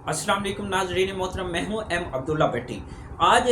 अस्सलाम वालेकुम नाज़रीन मोहतरम, मैं हूँ एम अब्दुल्ला भट्टी। आज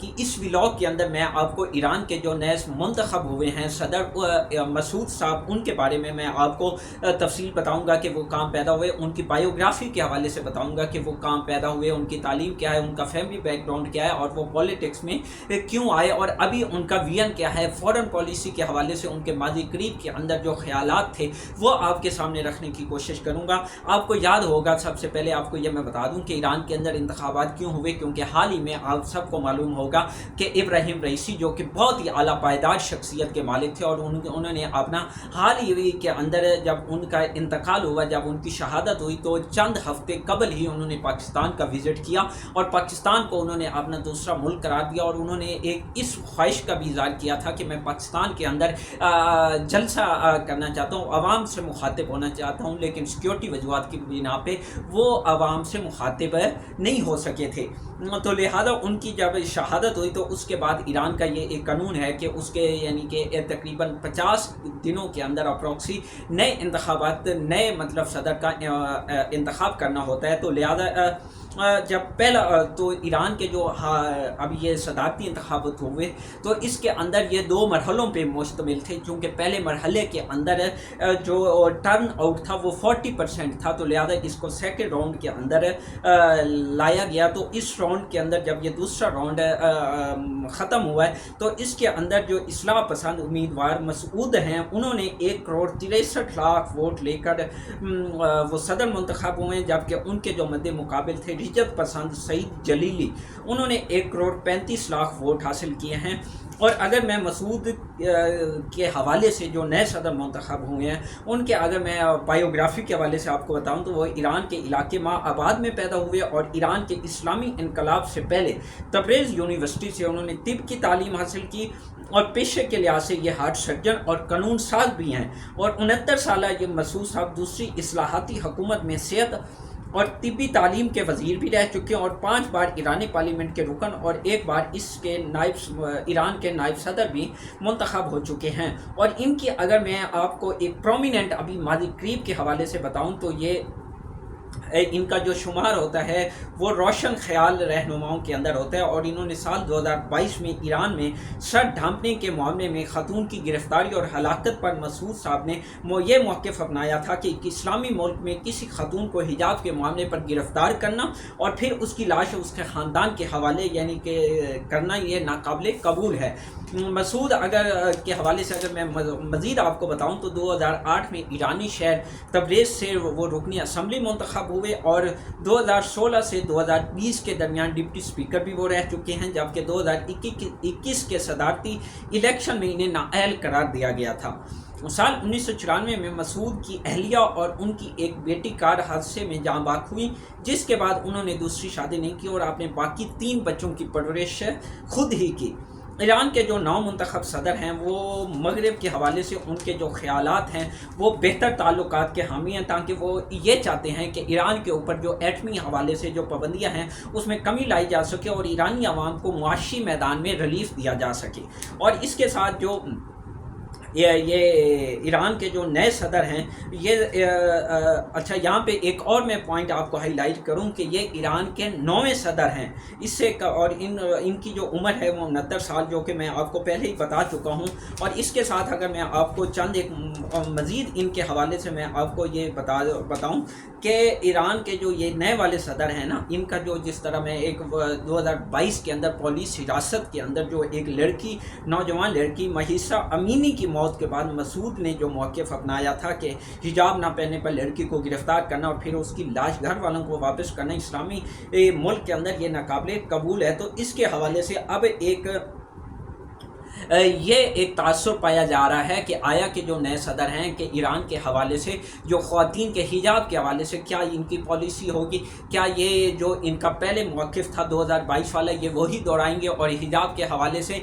की इस व्लॉग के अंदर मैं आपको ईरान के जो नए मुंतखब हुए हैं सदर मसूद साहब, उनके बारे में मैं आपको तफसील बताऊंगा कि वो कहाँ पैदा हुए, उनकी बायोग्राफी के हवाले से बताऊंगा कि वो कहाँ पैदा हुए, उनकी तालीम क्या है, उनका फैमिली बैकग्राउंड क्या है और वो पॉलिटिक्स में क्यों आए और अभी उनका विजन क्या है। फ़ॉरेन पॉलिसी के हवाले से उनके माजी करीब के अंदर जो ख़यालात थे वो आपके सामने रखने की कोशिश करूँगा। आपको याद होगा, सबसे पहले आपको ये मैं बता दूँ कि ईरान के अंदर इंतखाबात क्यों हुए, क्योंकि हाल ही में आप सबको मालूम होगा कि इब्राहिम रईसी जो कि बहुत ही आला पायदार शख्सियत के मालिक थे और उन्होंने अपना हाल ही के अंदर जब उनका इंतकाल हुआ, जब उनकी शहादत हुई, तो चंद हफ्ते कबल ही उन्होंने पाकिस्तान का विज़िट किया और पाकिस्तान को उन्होंने अपना दूसरा मुल्क करार दिया और उन्होंने एक इस ख्वाहिश का भी इज़हार किया था कि मैं पाकिस्तान के अंदर जलसा करना चाहता हूँ, आवाम से मुखातिब होना चाहता हूँ, लेकिन सिक्योरिटी वजूहात की बिना पे वो आवाम से मुखातिब नहीं हो सके थे। तो लिहाजा उनकी जब शहादत हुई तो उसके बाद ईरान का ये एक कानून है कि उसके यानी कि तकरीबन 50 दिनों के अंदर अप्रॉक्सी नए इंतखाबात, नए मतलब सदर का इंतखाब करना होता है। तो लिहाजा जब पहला तो ईरान के जो अब ये सदारती इंतखाबात हुए तो इसके अंदर ये 2 मरहलों पे मुश्तमिल थे। चूँकि पहले मरहले के अंदर जो टर्न आउट था वो 40% था, तो लिहाजा इसको सेकेंड राउंड के अंदर लाया गया। तो इस राउंड के अंदर जब ये दूसरा राउंड ख़त्म हुआ है तो इसके अंदर जो इस्लाह पसंद उम्मीदवार मसूद हैं उन्होंने 1,63,00,000 वोट लेकर वो सदर मुंतखब हुए, जबकि उनके जो मद्दे मुकाबिल थे रिजत पसंद सईद जलीली, उन्होंने 1,35,00,000 वोट हासिल किए हैं। और अगर मैं मसूद के हवाले से जो नए सदर मुंतखब हुए हैं उनके अगर मैं बायोग्राफी के हवाले से आपको बताऊं तो वो ईरान के इलाके माँ आबाद में पैदा हुए और ईरान के इस्लामी इनकलाब से पहले तबरेज़ यूनिवर्सिटी से उन्होंने तिब की तालीम हासिल की और पेशे के लिहाज से ये हार्ट सर्जन और कानून साज भी हैं। और 69 साल ये मसूद साहब दूसरी इस्लाहाती हुकूमत में सेहत और तिब्बी तालीम के वज़ीर भी रह चुके हैं और 5 बार ईरानी पार्लियामेंट के रुकन और 1 बार इसके ईरान के नायब सदर भी मुंतखब हो चुके हैं। और इनकी अगर मैं आपको एक प्रोमिनेंट अभी माजी करीब के हवाले से बताऊं तो ये इनका जो शुमार होता है वो रोशन ख्याल रहनुमाओं के अंदर होता है और इन्होंने साल 2022 में ईरान में सर ढांपने के मामले में खातून की गिरफ्तारी और हलाकत पर मसूद साहब ने ये मौक़िफ़ अपनाया था कि इस्लामी मुल्क में किसी खातून को हिजाब के मामले पर गिरफ़्तार करना और फिर उसकी लाश उसके ख़ानदान के हवाले यानी कि करना ये नाकाबिले कबूल है। मसूद अगर के हवाले से अगर मैं मज़ीद आपको बताऊँ तो 2008 में ईरानी शहर तबरेज़ से वो रुकनी असम्बली मुंतखब हुए और 2016 से 2020 के दरमियान डिप्टी स्पीकर भी वो रह चुके हैं, जबकि 2021 के सदारती इलेक्शन में इन्हें नाअहल करार दिया गया था। साल 1994 में मसूद की अहलिया और उनकी एक बेटी कार हादसे में जाँ बाक हुई, जिसके बाद उन्होंने दूसरी शादी नहीं की और अपने बाकी 3 बच्चों की परवरिश खुद ही की। ईरान के जो नौ मुंतखब सदर हैं वो मगरब के हवाले से उनके जो ख़यालात हैं वो बेहतर ताल्लुकात के हामी हैं, ताकि वो ये चाहते हैं कि ईरान के ऊपर जो एटमी हवाले से जो पाबंदियां हैं उसमें कमी लाई जा सके और ईरानी आवाम को मुआशी मैदान में रिलीफ दिया जा सके। और इसके साथ जो ये ईरान के जो नए सदर हैं ये अच्छा, यहाँ पे एक और मैं पॉइंट आपको हाईलाइट करूँ कि ये ईरान के 9वें सदर हैं इससे और इनकी जो उम्र है वो 69 साल, जो कि मैं आपको पहले ही बता चुका हूँ। और इसके साथ अगर मैं आपको चंद एक मज़ीद इनके हवाले से मैं आपको ये बताऊँ कि ईरान के जो ये नए वाले सदर हैं ना, इनका जो जिस तरह मैं एक 2022 के अंदर पुलिस हिरासत के अंदर जो एक लड़की, नौजवान लड़की महिसा अमीनी की मौत के बाद मसूद ने जो मौक़िफ़ अपनाया था कि हिजाब ना पहनने पर लड़की को गिरफ़्तार करना और फिर उसकी लाश घर वालों को वापस करना इस्लामी मुल्क के अंदर ये नाकाबिले कबूल है। तो इसके हवाले से अब ये एक तासुर पाया जा रहा है कि आया कि जो नए सदर हैं कि ईरान के हवाले से जो ख़वातीन के हिजाब के हवाले से क्या इनकी पॉलिसी होगी, क्या ये जो इनका पहले मौक़िफ़ था 2022 वाला ये वही दोहराएंगे और हिजाब के हवाले से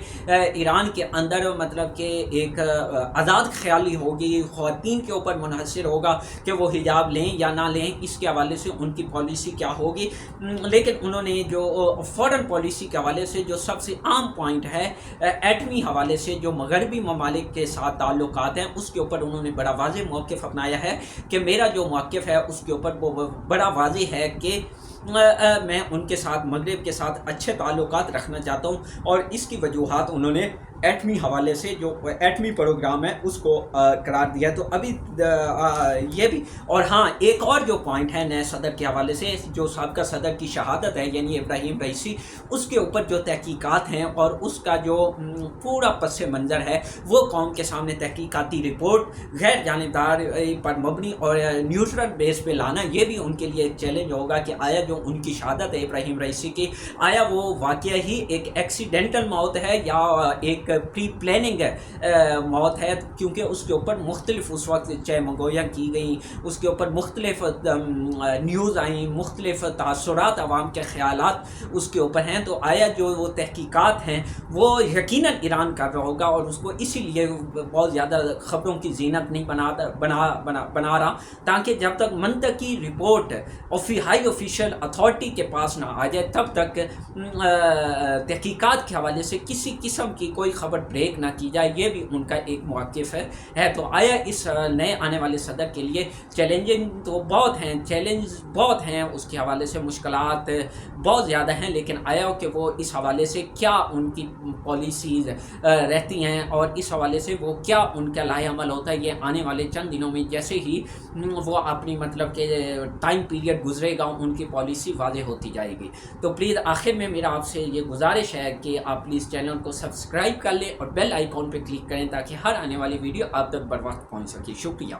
ईरान के अंदर मतलब कि एक आज़ाद ख्याली होगी, ख़वातीन के ऊपर मुनहसर होगा कि वो हिजाब लें या ना लें, इसके हवाले से उनकी पॉलिसी क्या होगी। लेकिन उन्होंने जो फ़ॉरेन पॉलिसी के हवाले से जो सबसे आम पॉइंट है एटमी حوالے سے جو مغربی ممالک کے ساتھ تعلقات ہیں اس کے اوپر انہوں نے بڑا واضح موقف اپنایا ہے کہ میرا جو موقف ہے اس کے اوپر وہ بڑا واضح ہے کہ میں ان کے ساتھ مغرب کے ساتھ اچھے تعلقات رکھنا چاہتا ہوں، اور اس کی وجوہات انہوں نے ایٹمی حوالے سے جو ایٹمی پروگرام ہے اس کو قرار دیا۔ تو ابھی یہ بھی، اور ہاں ایک اور جو پوائنٹ ہے نئے صدر کے حوالے سے، جو سابقہ صدر کی شہادت ہے یعنی ابراہیم رئیسی، اس کے اوپر جو تحقیقات ہیں اور اس کا جو پورا پس منظر ہے وہ قوم کے سامنے تحقیقاتی رپورٹ غیر جانبدار پر مبنی اور نیوٹرل بیس پہ لانا، یہ بھی ان کے لیے ایک چیلنج ہوگا کہ آیا جو ان کی شہادت ہے ابراہیم رئیسی کی، آیا وہ واقعہ ہی ایک ایکسیڈنٹل موت ہے یا ایک پری پلاننگ موت ہے، کیونکہ اس کے اوپر مختلف اس وقت چہ مگویاں کی گئیں، اس کے اوپر مختلف نیوز آئیں، مختلف تاثرات عوام کے خیالات اس کے اوپر ہیں۔ تو آیا جو وہ تحقیقات ہیں وہ یقیناً ایران کر رہا ہوگا، اور اس کو اسی لیے بہت زیادہ خبروں کی زینت نہیں بنا رہا، تاکہ جب تک منطقی رپورٹ ہائی آفیشیل اتھارٹی کے پاس نہ آ جائے تب تک تحقیقات کے حوالے سے کسی قسم کی کوئی خبر بریک نہ کی جائے، یہ بھی ان کا ایک موقف ہے۔ تو آیا اس نئے آنے والے صدر کے لیے چیلنجنگ تو بہت ہیں، چیلنج بہت ہیں، اس کے حوالے سے مشکلات بہت زیادہ ہیں، لیکن آیا کہ وہ اس حوالے سے کیا ان کی پالیسیز رہتی ہیں اور اس حوالے سے وہ کیا ان کا لائحہ عمل ہوتا ہے، یہ آنے والے چند دنوں میں جیسے ہی وہ اپنی مطلب کہ ٹائم پیریڈ گزرے گا ان کی پالیسی واضح ہوتی جائے گی۔ تو پلیز آخر میں میرا آپ سے یہ گزارش ہے کہ آپ پلیز چینل کو سبسکرائب کر لیں اور بیل آئیکن پہ کلک کریں تاکہ ہر آنے والی ویڈیو آپ تک بر وقت پہنچ سکے۔ شکریہ۔